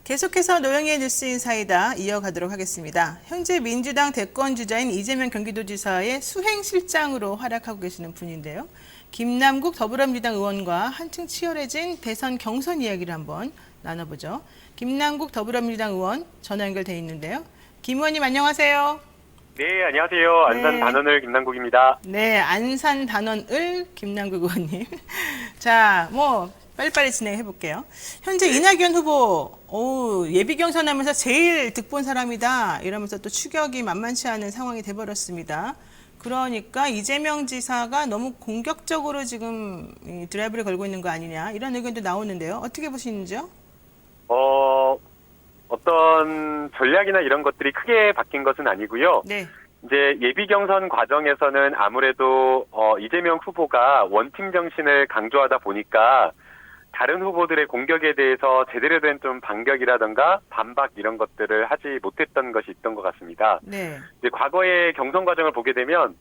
계속해서 노영희의 뉴스 인사이다 이어가도록 하겠습니다. 현재 민주당 대권 주자인 이재명 경기도지사의 수행실장으로 활약하고 계시는 분인데요. 김남국 더불어민주당 의원과 한층 치열해진 대선 경선 이야기를 한번 나눠보죠. 김남국 더불어민주당 의원 전화 연결돼 있는데요. 김 의원님 안녕하세요. 네, 안녕하세요. 안산 단원을 김남국입니다. 네, 안산 단원을 김남국 의원님. 자, 빨리빨리 진행해 볼게요. 현재 이낙연 후보 예비 경선하면서 제일 득본 사람이다 이러면서 또 추격이 만만치 않은 상황이 돼버렸습니다. 그러니까 이재명 지사가 너무 공격적으로 지금 드라이브를 걸고 있는 거 아니냐 이런 의견도 나오는데요. 어떻게 보시는지요? 어떤 전략이나 이런 것들이 크게 바뀐 것은 아니고요. 네. 이제 예비 경선 과정에서는 아무래도 이재명 후보가 원팀 정신을 강조하다 보니까 다른 후보들의 공격에 대해서 제대로 된 좀 반격이라던가 반박 이런 것들을 하지 못했던 것이 있던 것 같습니다. 네. 이제 과거의 경선 과정을 보게 되면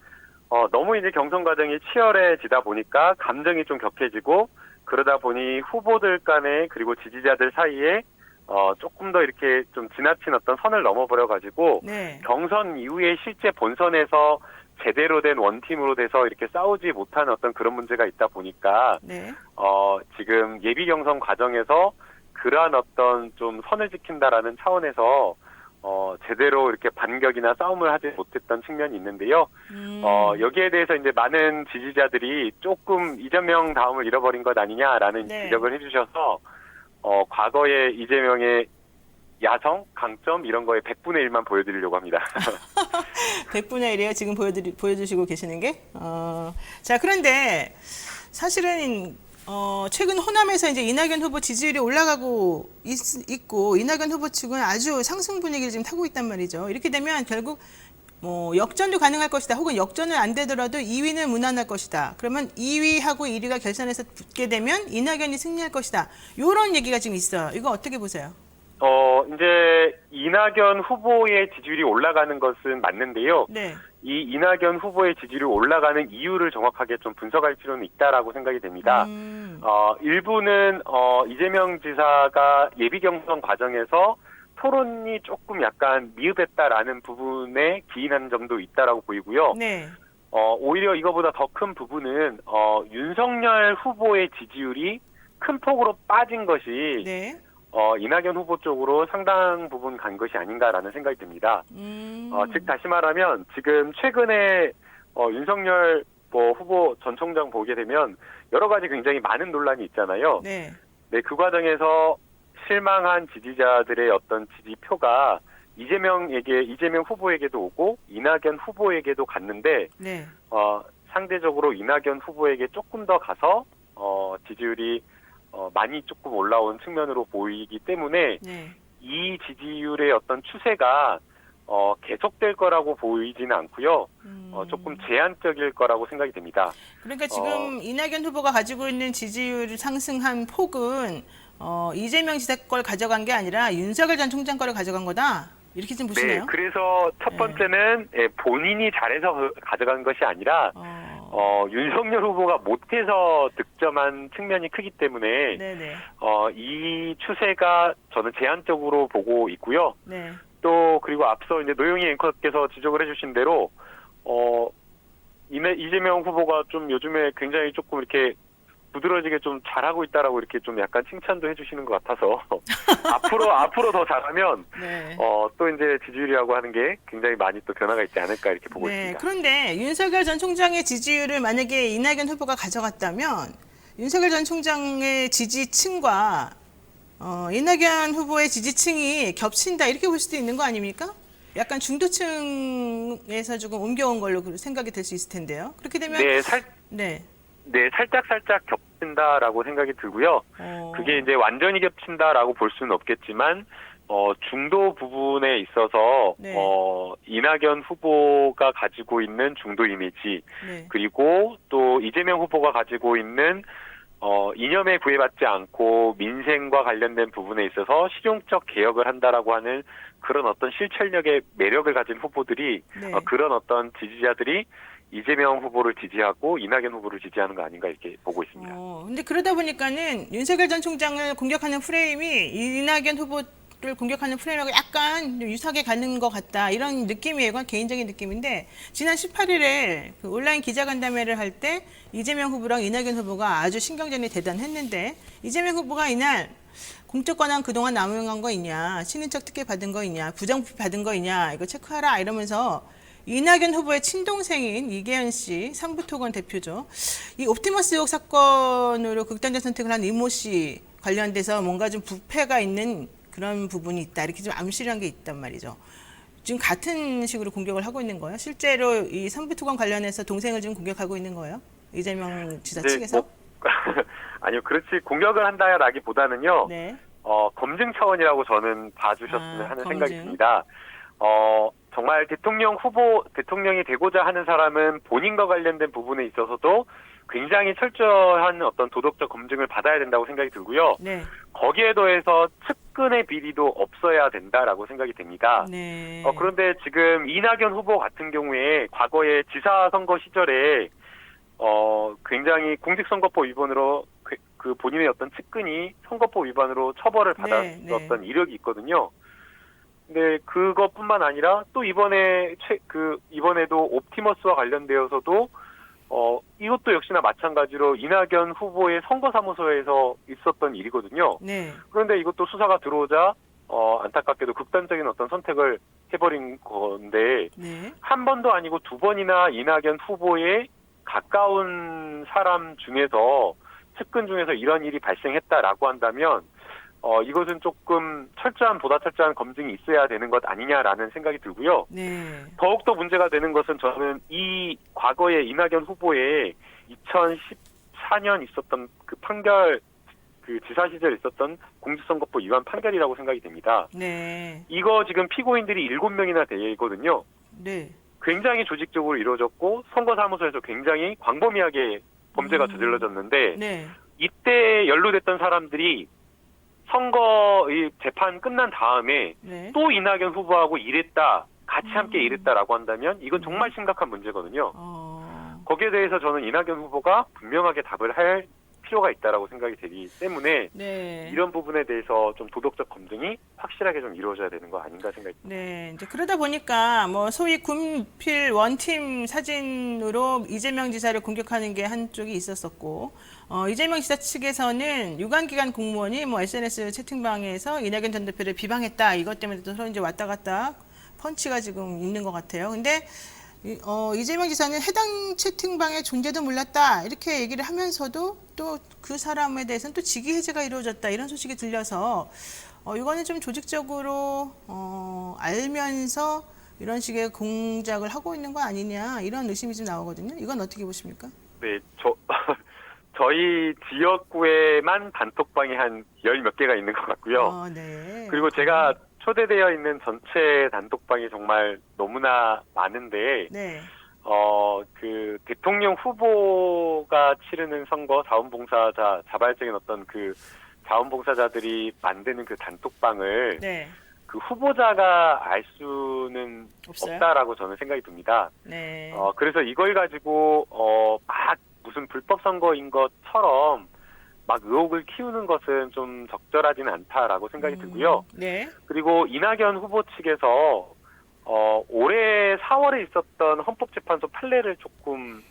너무 이제 경선 과정이 치열해지다 보니까 감정이 좀 격해지고 그러다 보니 후보들 간에 그리고 지지자들 사이에 조금 더 이렇게 좀 지나친 어떤 선을 넘어버려가지고 네. 경선 이후에 실제 본선에서 제대로 된 원팀으로 돼서 이렇게 싸우지 못하는 어떤 그런 문제가 있다 보니까 네. 지금 예비 경선 과정에서 그러한 어떤 좀 선을 지킨다라는 차원에서 제대로 이렇게 반격이나 싸움을 하지 못했던 측면이 있는데요. 여기에 대해서 이제 많은 지지자들이 조금 이재명 다음을 잃어버린 것 아니냐라는 네. 지적을 해주셔서 과거에 이재명의 야성, 강점 이런 거에 100분의 1만 보여드리려고 합니다. 100분의 1이에요. 지금 보여주시고 계시는 게. 자, 그런데 사실은 최근 호남에서 이제 이낙연 후보 지지율이 올라가고 있고 이낙연 후보 측은 아주 상승 분위기를 지금 타고 있단 말이죠. 이렇게 되면 결국 역전도 가능할 것이다. 혹은 역전은 안 되더라도 2위는 무난할 것이다. 그러면 2위하고 1위가 결선에서 붙게 되면 이낙연이 승리할 것이다. 이런 얘기가 지금 있어요. 이거 어떻게 보세요? 이제 이낙연 후보의 지지율이 올라가는 것은 맞는데요. 네. 이 이낙연 후보의 지지율이 올라가는 이유를 정확하게 좀 분석할 필요는 있다라고 생각이 됩니다. 일부는 이재명 지사가 예비 경선 과정에서 토론이 조금 약간 미흡했다라는 부분에 기인한 점도 있다라고 보이고요. 네. 오히려 이거보다 더 큰 부분은 윤석열 후보의 지지율이 큰 폭으로 빠진 것이 네. 이낙연 후보 쪽으로 상당 부분 간 것이 아닌가라는 생각이 듭니다. 즉 다시 말하면 지금 최근에 윤석열 후보 전 총장 보게 되면 여러 가지 굉장히 많은 논란이 있잖아요. 네. 네, 그 과정에서 실망한 지지자들의 어떤 지지표가 이재명 후보에게도 오고 이낙연 후보에게도 갔는데 네. 상대적으로 이낙연 후보에게 조금 더 가서 지지율이 많이 조금 올라온 측면으로 보이기 때문에 네. 이 지지율의 어떤 추세가 계속될 거라고 보이지는 않고요. 조금 제한적일 거라고 생각이 됩니다. 그러니까 지금 이낙연 후보가 가지고 있는 지지율 상승한 폭은 이재명 지사 걸 가져간 게 아니라 윤석열 전 총장 거를 가져간 거다. 이렇게 좀 보시나요? 네, 그래서 첫 번째는 본인이 잘해서 가져간 것이 아니라 윤석열 후보가 못해서 득점한 측면이 크기 때문에 네네. 이 추세가 저는 제한적으로 보고 있고요. 네. 또 그리고 앞서 이제 노영희 앵커께서 지적을 해주신 대로 이재명 후보가 좀 요즘에 굉장히 조금 이렇게 부드러지게 좀 잘하고 있다라고 이렇게 좀 약간 칭찬도 해주시는 것 같아서 앞으로 더 잘하면 네. 또 이제 지지율이라고 하는 게 굉장히 많이 또 변화가 있지 않을까 이렇게 보고 네. 있습니다. 그런데 윤석열 전 총장의 지지율을 만약에 이낙연 후보가 가져갔다면 윤석열 전 총장의 지지층과 이낙연 후보의 지지층이 겹친다 이렇게 볼 수도 있는 거 아닙니까? 약간 중도층에서 조금 옮겨온 걸로 생각이 될 수 있을 텐데요. 그렇게 되면 네, 살짝 겹친다라고 생각이 들고요. 그게 이제 완전히 겹친다라고 볼 수는 없겠지만 중도 부분에 있어서 네. 이낙연 후보가 가지고 있는 중도 이미지 네. 그리고 또 이재명 후보가 가지고 있는 이념에 구애받지 않고 민생과 관련된 부분에 있어서 실용적 개혁을 한다라고 하는 그런 어떤 실천력의 매력을 가진 후보들이 네. 그런 어떤 지지자들이 이재명 후보를 지지하고 이낙연 후보를 지지하는 거 아닌가 이렇게 보고 있습니다. 근데 그러다 보니까는 윤석열 전 총장을 공격하는 프레임이 이낙연 후보 공격하는 프레임하고 약간 좀 유사하게 가는 것 같다. 이런 느낌이에요. 그건 개인적인 느낌인데 지난 18일에 그 온라인 기자간담회를 할 때 이재명 후보랑 이낙연 후보가 아주 신경전이 대단했는데 이재명 후보가 이날 공적 권한 그동안 남용한 거 있냐, 친인척 특혜 받은 거 있냐, 부정부패 받은 거 있냐, 이거 체크하라 이러면서 이낙연 후보의 친동생인 이계현 씨, 삼부토건 대표죠. 이 옵티머스 의혹 사건으로 극단적 선택을 한 이모 씨 관련돼서 뭔가 좀 부패가 있는 그런 부분이 있다. 이렇게 좀 암시한 게 있단 말이죠. 지금 같은 식으로 공격을 하고 있는 거예요? 실제로 이 삼부토건 관련해서 동생을 지금 공격하고 있는 거예요? 이재명 지사 측에서? 아니요, 그렇지 공격을 한다라기보다는요. 네. 검증 차원이라고 저는 봐주셨으면 하는 검증. 생각이 듭니다. 정말 대통령이 되고자 하는 사람은 본인과 관련된 부분에 있어서도 굉장히 철저한 어떤 도덕적 검증을 받아야 된다고 생각이 들고요. 네. 거기에 더해서 측근의 비리도 없어야 된다라고 생각이 됩니다. 네. 그런데 지금 이낙연 후보 같은 경우에 과거에 지사 선거 시절에 굉장히 공직선거법 위반으로 그 본인의 어떤 측근이 선거법 위반으로 처벌을 받았었던 이력이 있거든요. 근데 그것뿐만 아니라 또 이번에도 옵티머스와 관련되어서도 이것도 역시나 마찬가지로 이낙연 후보의 선거사무소에서 있었던 일이거든요. 네. 그런데 이것도 수사가 들어오자 안타깝게도 극단적인 어떤 선택을 해버린 건데 네. 한 번도 아니고 두 번이나 이낙연 후보의 가까운 사람 중에서 측근 중에서 이런 일이 발생했다라고 한다면 이것은 조금 보다 철저한 검증이 있어야 되는 것 아니냐라는 생각이 들고요. 네. 더욱더 문제가 되는 것은 저는 이 과거에 이낙연 후보의 2014년 있었던 그 판결, 그 지사 시절 있었던 공직선거법 위반 판결이라고 생각이 됩니다. 네. 이거 지금 피고인들이 7명이나 되거든요. 네. 굉장히 굉장히 조직적으로 이루어졌고 선거사무소에서 굉장히 광범위하게 범죄가 저질러졌는데 네. 이때 연루됐던 사람들이 선거의 재판 끝난 다음에 네. 또 이낙연 후보하고 같이 함께 일했다라고 한다면 이건 정말 심각한 문제거든요. 거기에 대해서 저는 이낙연 후보가 분명하게 답을 할 필요가 있다라고 생각이 되기 때문에 네. 이런 부분에 대해서 좀 도덕적 검증이 확실하게 좀 이루어져야 되는 거 아닌가 생각이 듭니다. 네, 이제 그러다 보니까 뭐 소위 군필 원팀 사진으로 이재명 지사를 공격하는 게 한쪽이 있었었고, 이재명 지사 측에서는 유관기관 공무원이 뭐 SNS 채팅방에서 이낙연 전 대표를 비방했다. 이것 때문에 또 서로 이제 왔다 갔다 펀치가 지금 있는 것 같아요. 근데 이재명 지사는 해당 채팅방의 존재도 몰랐다 이렇게 얘기를 하면서도 또 그 사람에 대해서는 또 직위 해제가 이루어졌다 이런 소식이 들려서 이거는 좀 조직적으로 알면서 이런 식의 공작을 하고 있는 거 아니냐 이런 의심이 좀 나오거든요. 이건 어떻게 보십니까? 네, 저희 지역구에만 단톡방이 한 10몇 개가 있는 것 같고요. 네. 그리고 제가 초대되어 있는 전체 단톡방이 정말 너무나 많은데, 네. 그 대통령 후보가 치르는 선거 자발적인 어떤 그 자원봉사자들이 만드는 그 단톡방을 네. 그 후보자가 알 수는 없어요? 없다라고 저는 생각이 듭니다. 네. 그래서 이걸 가지고 막 무슨 불법 선거인 것처럼 막 의혹을 키우는 것은 좀 적절하지는 않다라고 생각이 들고요. 네. 그리고 이낙연 후보 측에서 올해 4월에 있었던 헌법재판소 판례를 조금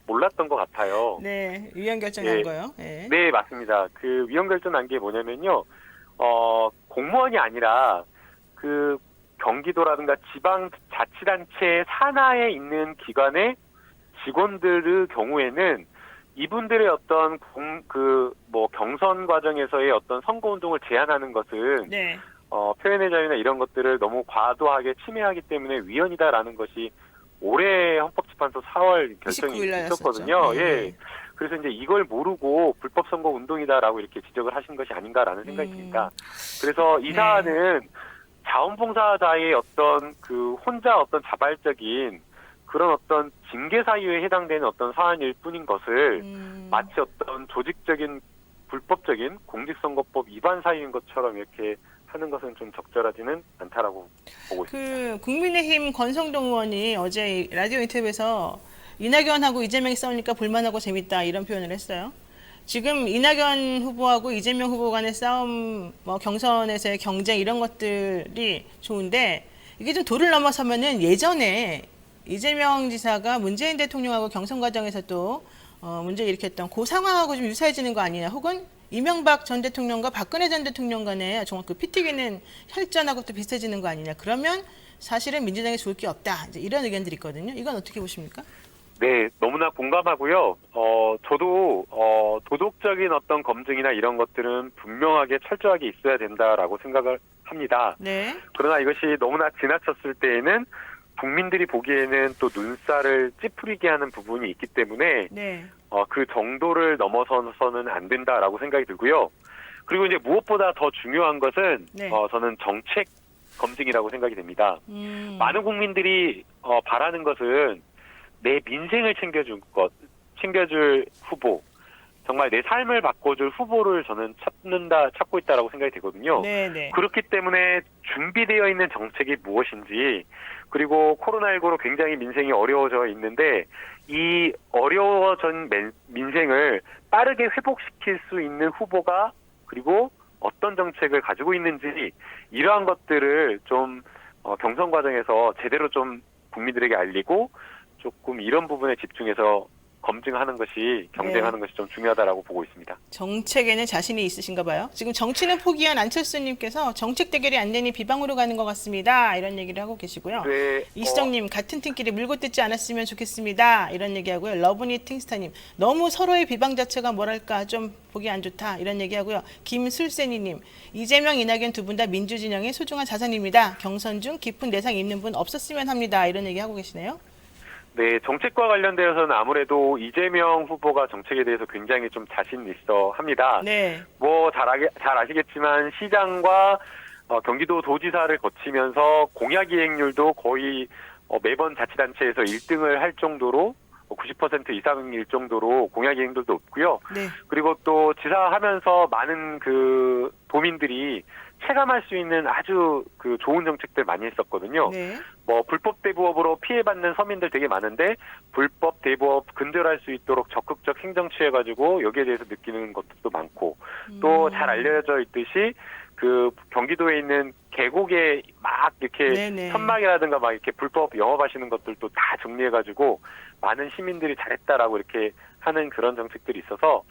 몰랐던 것 같아요. 네. 위헌 결정한 네. 거요. 네. 네, 맞습니다. 그 위헌 결정한 게 뭐냐면요. 공무원이 아니라 그 경기도라든가 지방자치단체 산하에 있는 기관의 직원들의 경우에는 이분들의 어떤 경선 과정에서의 어떤 선거운동을 제한하는 것은 네. 표현의 자유나 이런 것들을 너무 과도하게 침해하기 때문에 위헌이다라는 것이 올해 헌법재판소 4월 결정이 29일 날 있었거든요. 네. 예. 그래서 이제 이걸 모르고 불법 선거 운동이다라고 이렇게 지적을 하신 것이 아닌가라는 생각이 듭니다. 그래서 이 사안은 자원봉사자의 어떤 혼자 어떤 자발적인 그런 어떤 징계 사유에 해당되는 어떤 사안일 뿐인 것을 마치 어떤 조직적인 불법적인 공직선거법 위반 사유인 것처럼 이렇게 하는 것은 좀 적절하지는 않다라고 보고 있습니다. 국민의힘 권성동 의원이 어제 라디오 인터뷰에서 이낙연하고 이재명이 싸우니까 볼만하고 재밌다 이런 표현을 했어요. 지금 이낙연 후보하고 이재명 후보 간의 싸움, 뭐 경선에서의 경쟁 이런 것들이 좋은데 이게 좀 도를 넘어서면은 예전에 이재명 지사가 문재인 대통령하고 경선 과정에서 또 문제 일으켰던 그 상황하고 좀 유사해지는 거 아니냐, 혹은 이명박 전 대통령과 박근혜 전 대통령 간에 정말 그 피 튀기는 혈전하고 또 비슷해지는 거 아니냐. 그러면 사실은 민주당에 좋을 게 없다. 이제 이런 의견들이 있거든요. 이건 어떻게 보십니까? 네, 너무나 공감하고요. 저도 도덕적인 어떤 검증이나 이런 것들은 분명하게 철저하게 있어야 된다라고 생각을 합니다. 네. 그러나 이것이 너무나 지나쳤을 때에는 국민들이 보기에는 또 눈살을 찌푸리게 하는 부분이 있기 때문에 네. 그 정도를 넘어서서는 안 된다라고 생각이 들고요. 그리고 이제 무엇보다 더 중요한 것은 네. 저는 정책 검증이라고 생각이 됩니다. 많은 국민들이 바라는 것은 내 민생을 챙겨줄 후보, 정말 내 삶을 바꿔줄 후보를 저는 찾고 있다라고 생각이 되거든요. 네네. 그렇기 때문에 준비되어 있는 정책이 무엇인지, 그리고 코로나19로 굉장히 민생이 어려워져 있는데 이 어려워진 민생을 빠르게 회복시킬 수 있는 후보가, 그리고 어떤 정책을 가지고 있는지, 이러한 것들을 좀 경선 과정에서 제대로 좀 국민들에게 알리고 조금 이런 부분에 집중해서 검증하는 것이, 경쟁하는 것이 좀 중요하다라고 보고 있습니다. 정책에는 자신이 있으신가 봐요. 지금 정치는 포기한 안철수님께서 정책 대결이 안 되니 비방으로 가는 것 같습니다. 이런 얘기를 하고 계시고요. 네, 이시정님, 같은 팀끼리 물고 뜯지 않았으면 좋겠습니다. 이런 얘기하고요. 러브니 팅스타님, 너무 서로의 비방 자체가 뭐랄까 좀 보기 안 좋다. 이런 얘기하고요. 김술세니님, 이재명, 이낙연 두 분 다 민주진영의 소중한 자산입니다. 경선 중 깊은 내상 입는 분 없었으면 합니다. 이런 얘기하고 계시네요. 네, 정책과 관련되어서는 아무래도 이재명 후보가 정책에 대해서 굉장히 좀 자신 있어 합니다. 네. 뭐 잘 아시겠지만 시장과 경기도 도지사를 거치면서 공약 이행률도 거의 매번 자치단체에서 1등을 할 정도로 90% 이상일 정도로 공약 이행률도 높고요. 네. 그리고 또 지사하면서 많은 그 도민들이 체감할 수 있는 아주 그 좋은 정책들 많이 했었거든요. 네. 뭐 불법 대부업으로 피해받는 서민들 되게 많은데 불법 대부업 근절할 수 있도록 적극적 행정 취해가지고 여기에 대해서 느끼는 것도 많고, 또 잘 알려져 있듯이 그 경기도에 있는 계곡에 막 이렇게 네네. 천막이라든가 막 이렇게 불법 영업하시는 것들도 다 정리해가지고 많은 시민들이 잘했다라고 이렇게 하는 그런 정책들이 있어서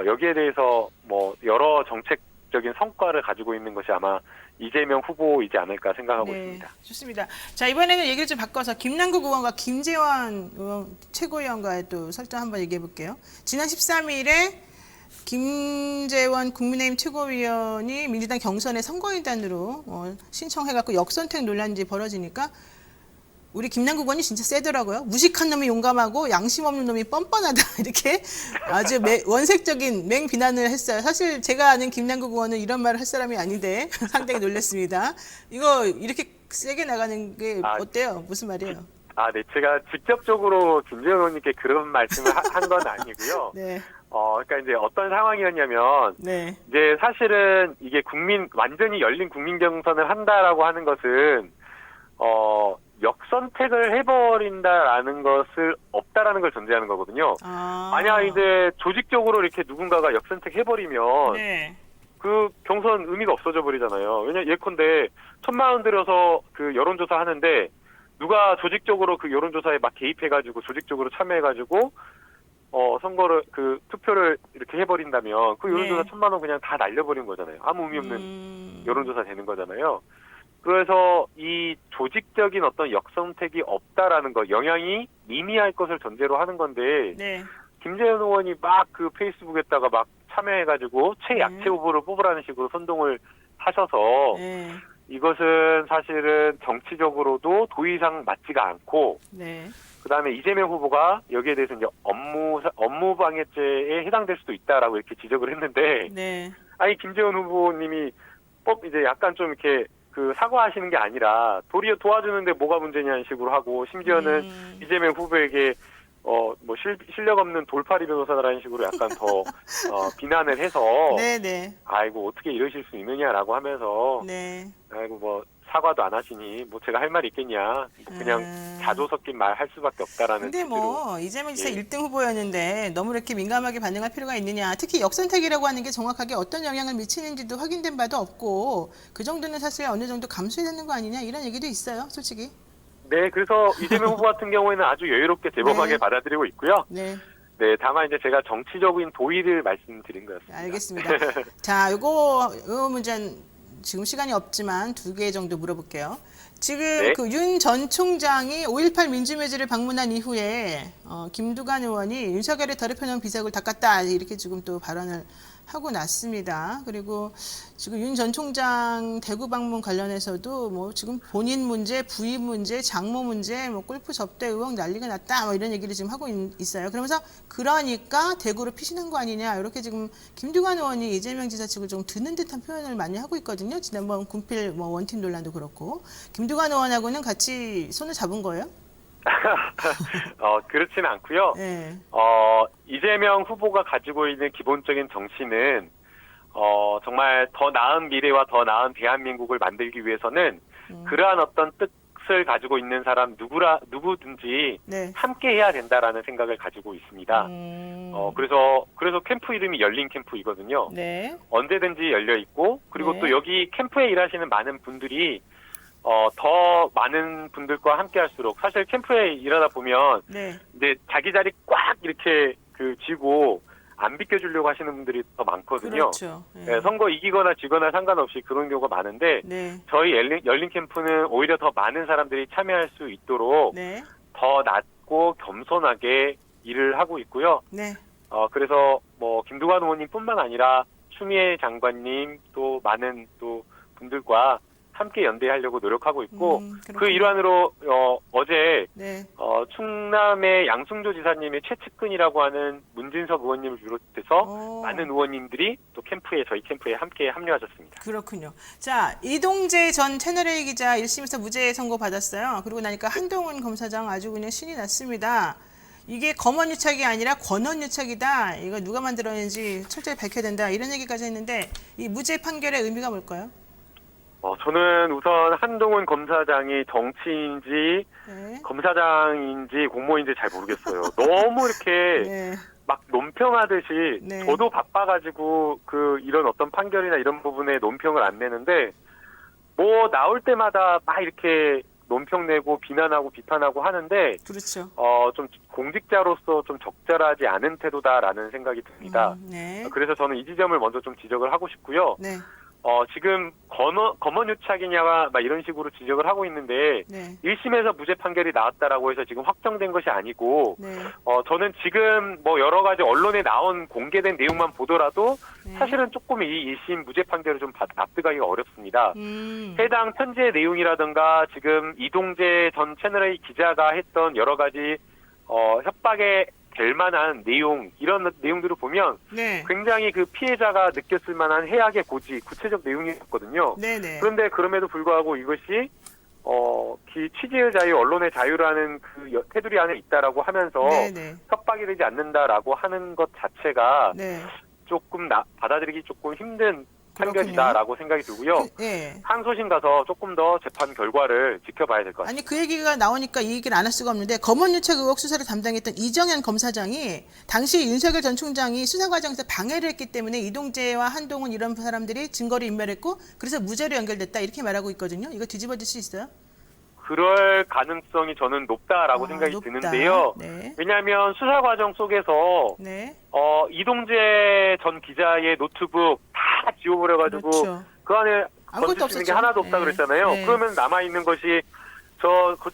여기에 대해서 뭐 여러 정책적인 성과를 가지고 있는 것이 아마 이재명 후보이지 않을까 생각하고 있습니다. 좋습니다. 자, 이번에는 얘기를 좀 바꿔서 김남국 의원과 김재원 최고위원과의 또 설정 한번 얘기해 볼게요. 지난 13일에 김재원 국민의힘 최고위원이 민주당 경선에 선거인단으로 신청해갖고 역선택 논란이 벌어지니까 우리 김남국 의원이 진짜 세더라고요. 무식한 놈이 용감하고 양심 없는 놈이 뻔뻔하다. 이렇게 아주 원색적인 맹비난을 했어요. 사실 제가 아는 김남국 의원은 이런 말을 할 사람이 아닌데 상당히 놀랐습니다. 이거 이렇게 세게 나가는 게 어때요? 무슨 말이에요? 네. 제가 직접적으로 김재원 의원님께 그런 말씀을 한 건 아니고요. 네. 그러니까 이제 어떤 상황이었냐면, 네. 이제 사실은 이게 완전히 열린 국민 경선을 한다라고 하는 것은, 역선택을 해버린다라는 것을 없다라는 걸 전제하는 거거든요. 만약 이제 조직적으로 이렇게 누군가가 역선택 해버리면, 네. 그 경선 의미가 없어져 버리잖아요. 예컨대 1,000만 원 들여서 그 여론조사 하는데, 누가 조직적으로 그 여론조사에 막 개입해가지고 조직적으로 참여해가지고 선거를 그 투표를 이렇게 해버린다면 그 여론조사 네. 1,000만 원 그냥 다 날려버린 거잖아요. 아무 의미 없는 여론조사 되는 거잖아요. 그래서 이 조직적인 어떤 역선택이 없다라는 거, 영향이 미미할 것을 전제로 하는 건데, 네. 김재현 의원이 막 그 페이스북에다가 막 참여해가지고 최약체 후보를 뽑으라는 식으로 선동을 하셔서 네. 이것은 사실은 정치적으로도 도의상 맞지가 않고, 네. 그다음에 이재명 후보가 여기에 대해서 이제 업무방해죄에 해당될 수도 있다라고 이렇게 지적을 했는데, 네. 아니 김재원 후보님이 이제 약간 좀 이렇게 그 사과하시는 게 아니라 도리어 도와주는데 뭐가 문제냐는 식으로 하고, 심지어는 이재명 후보에게 뭐 실력 없는 돌팔이 변호사라는 식으로 약간 더 비난을 해서 네네. 아이고 어떻게 이러실 수 있느냐라고 하면서 네. 아이고 뭐 사과도 안 하시니 뭐 제가 할 말이 있겠냐 그냥 자조 섞인 말 할 수밖에 없다라는 근데 취지로 뭐 이재명 지사 예. 1등 후보였는데 너무 이렇게 민감하게 반응할 필요가 있느냐. 특히 역선택이라고 하는 게 정확하게 어떤 영향을 미치는지도 확인된 바도 없고 그 정도는 사실 어느 정도 감수해야 되는 거 아니냐 이런 얘기도 있어요. 솔직히. 네, 그래서 이재명 후보 같은 경우에는 아주 여유롭게 대범하게 네. 받아들이고 있고요. 네. 네, 다만 이제 제가 정치적인 도의를 말씀드린 거였습니다. 알겠습니다. 자, 요거 문제는 지금 시간이 없지만 2개 정도 물어볼게요. 지금 네. 그 윤 전 총장이 5.18 민주묘지를 방문한 이후에 김두관 의원이 윤석열의 더럽혀놓은 비석을 닦았다 이렇게 지금 또 발언을 하고 났습니다. 그리고 지금 윤 전 총장 대구 방문 관련해서도 뭐 지금 본인 문제, 부인 문제, 장모 문제, 뭐 골프 접대 의혹 난리가 났다 뭐 이런 얘기를 지금 하고 있어요. 그러면서 그러니까 대구로 피신한 거 아니냐 이렇게 지금 김두관 의원이 이재명 지사 측을 좀 드는 듯한 표현을 많이 하고 있거든요. 지난번 군필 뭐 원팀 논란도 그렇고 김두관 의원하고는 같이 손을 잡은 거예요? 그렇지는 않고요. 네. 이재명 후보가 가지고 있는 기본적인 정신은 정말 더 나은 미래와 더 나은 대한민국을 만들기 위해서는 그러한 어떤 뜻을 가지고 있는 사람 누구든지 네. 함께 해야 된다라는 생각을 가지고 있습니다. 그래서 캠프 이름이 열린 캠프이거든요. 네. 언제든지 열려 있고 그리고 네. 또 여기 캠프에 일하시는 많은 분들이 더 많은 분들과 함께 할수록 사실 캠프에 일하다 보면 네. 이제 자기 자리 꽉 이렇게 쥐고 안 비켜주려고 하시는 분들이 더 많거든요. 그렇죠. 네. 네, 선거 이기거나 지거나 상관없이 그런 경우가 많은데 네. 저희 열린 캠프는 오히려 더 많은 사람들이 참여할 수 있도록 네. 더 낮고 겸손하게 일을 하고 있고요. 네. 그래서 뭐 김두관 의원님뿐만 아니라 추미애 장관님 또 많은 또 분들과 함께 연대하려고 노력하고 있고 그렇군요. 그 일환으로 어제 네. 충남의 양승조 지사님의 최측근이라고 하는 문진석 의원님을 비롯해서 많은 의원님들이 또 저희 캠프에 함께 합류하셨습니다. 그렇군요. 자, 이동재 전 채널A 기자 1심에서 무죄 선고 받았어요. 그리고 나니까 한동훈 검사장 아주 그냥 신이 났습니다. 이게 검언 유착이 아니라 권언 유착이다. 이거 누가 만들었는지 철저히 밝혀야 된다. 이런 얘기까지 했는데 이 무죄 판결의 의미가 뭘까요? 저는 우선 한동훈 검사장이 정치인지 네. 검사장인지 공무원인지 잘 모르겠어요. 너무 이렇게 네. 막 논평하듯이 네. 저도 바빠가지고 이런 어떤 판결이나 이런 부분에 논평을 안 내는데 뭐 나올 때마다 막 이렇게 논평 내고 비난하고 비판하고 하는데 그렇죠. 좀 공직자로서 좀 적절하지 않은 태도다라는 생각이 듭니다. 네. 그래서 저는 이 지점을 먼저 좀 지적을 하고 싶고요. 네. 지금 검언 유착이냐 막 이런 식으로 지적을 하고 있는데 네. 1심에서 무죄 판결이 나왔다라고 해서 지금 확정된 것이 아니고 네. 저는 지금 뭐 여러 가지 언론에 나온 공개된 내용만 보더라도 네. 사실은 조금 이 1심 무죄 판결을 좀 납득하기가 어렵습니다. 해당 편지의 내용이라든가 지금 이동재 전 채널A 기자가 했던 여러 가지 협박에 될 만한 내용 이런 내용들을 보면 네. 굉장히 그 피해자가 느꼈을 만한 해악의 고지 구체적 내용이었거든요. 네네. 그런데 그럼에도 불구하고 이것이 취재의 자유, 언론의 자유라는 그 테두리 안에 있다라고 하면서 네네. 협박이 되지 않는다라고 하는 것 자체가 네. 조금 받아들이기 조금 힘든 그렇군요. 판결이다라고 생각이 들고요. 네. 항소심 가서 조금 더 재판 결과를 지켜봐야 될 것 같습니다. 아니 그 얘기가 나오니까 이 얘기를 안 할 수가 없는데 검언 유착 의혹 수사를 담당했던 이정현 검사장이 당시 윤석열 전 총장이 수사 과정에서 방해를 했기 때문에 이동재와 한동훈 이런 사람들이 증거를 인멸했고 그래서 무죄로 연결됐다 이렇게 말하고 있거든요. 이거 뒤집어질 수 있어요? 그럴 가능성이 저는 높다라고 생각이 높다. 드는데요. 네. 왜냐하면 수사 과정 속에서 네. 이동재 전 기자의 노트북 다 지워버려가지고 그렇죠. 그 안에 아무것도 건질 수 있는 게 없었죠. 하나도 없다 네. 그랬잖아요. 네. 그러면 남아 있는 것이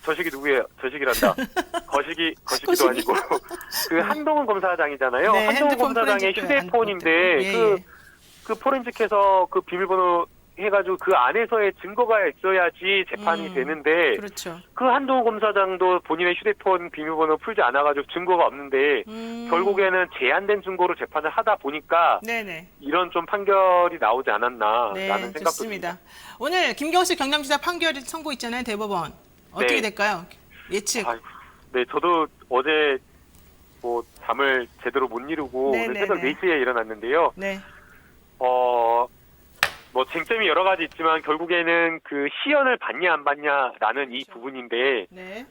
저식이 누구예요? 저식이란다. 거시기도 거시기. 아니고 그 한동훈 검사장이잖아요. 네, 한동훈 핸드폰 검사장의 포렌식 휴대폰인데 예, 그 포렌식해서 그 비밀번호 해가지고 그 안에서의 증거가 있어야지 재판이 되는데 그렇죠. 그 한동훈 검사장도 본인의 휴대폰 비밀번호 풀지 않아가지고 증거가 없는데 결국에는 제한된 증거로 재판을 하다 보니까 네네. 이런 좀 판결이 나오지 않았나라는 네, 생각도 좋습니다. 듭니다. 오늘 김경수 경남지사 판결 선고 있잖아요, 대법원. 어떻게 네. 될까요? 예측. 아이고, 네, 저도 어제 뭐 잠을 제대로 못 이루고 네, 오늘 네, 새벽 네. 4시에 일어났는데요. 네. 뭐 쟁점이 여러 가지 있지만 결국에는 그 시연을 받냐 안 받냐라는 이 그렇죠. 부분인데 네.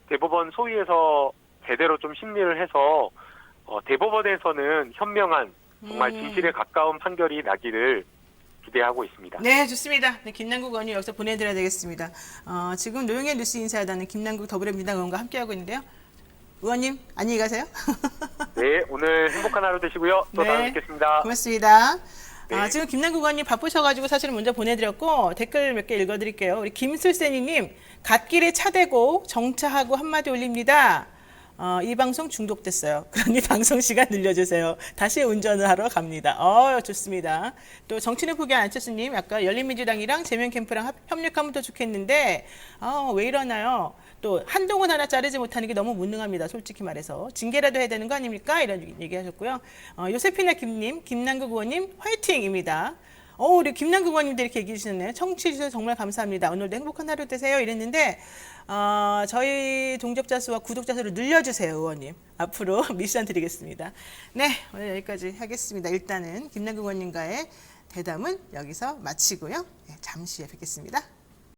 대법원 소위에서 제대로 좀 심리를 해서 대법원에서는 현명한 정말 진실에 가까운 판결이 나기를 기대하고 있습니다. 네, 좋습니다. 네, 김남국 의원님 여기서 보내드려야 되겠습니다. 지금 노영현 뉴스 인사이다는 김남국 더불어민주당 의원과 함께하고 있는데요. 의원님, 안녕히 가세요. 네, 오늘 행복한 하루 되시고요. 또 네. 다음에 뵙겠습니다. 고맙습니다. 네. 지금 김남국 의원님 바쁘셔가지고 사실은 먼저 보내드렸고 댓글 몇 개 읽어드릴게요. 우리 김슬세니님, 갓길에 차 대고 정차하고 한마디 올립니다. 이 방송 중독됐어요. 그러니 방송 시간 늘려주세요. 다시 운전을 하러 갑니다. 좋습니다. 또 정치는 포기한 안철수님, 아까 열린민주당이랑 재명 캠프랑 협력하면 더 좋겠는데 왜 이러나요? 또 한동훈 하나 자르지 못하는 게 너무 무능합니다. 솔직히 말해서 징계라도 해야 되는 거 아닙니까? 이런 얘기하셨고요. 요세피나 김님, 김남국 의원님 화이팅입니다. 우리 김남국 의원님들 이렇게 얘기해 주셨네요. 청취해 주셔서 정말 감사합니다. 오늘도 행복한 하루 되세요. 이랬는데 저희 동접자 수와 구독자 수를 늘려주세요, 의원님. 앞으로 미션 드리겠습니다. 네, 오늘 여기까지 하겠습니다. 일단은 김남국 의원님과의 대담은 여기서 마치고요. 네, 잠시 후에 뵙겠습니다.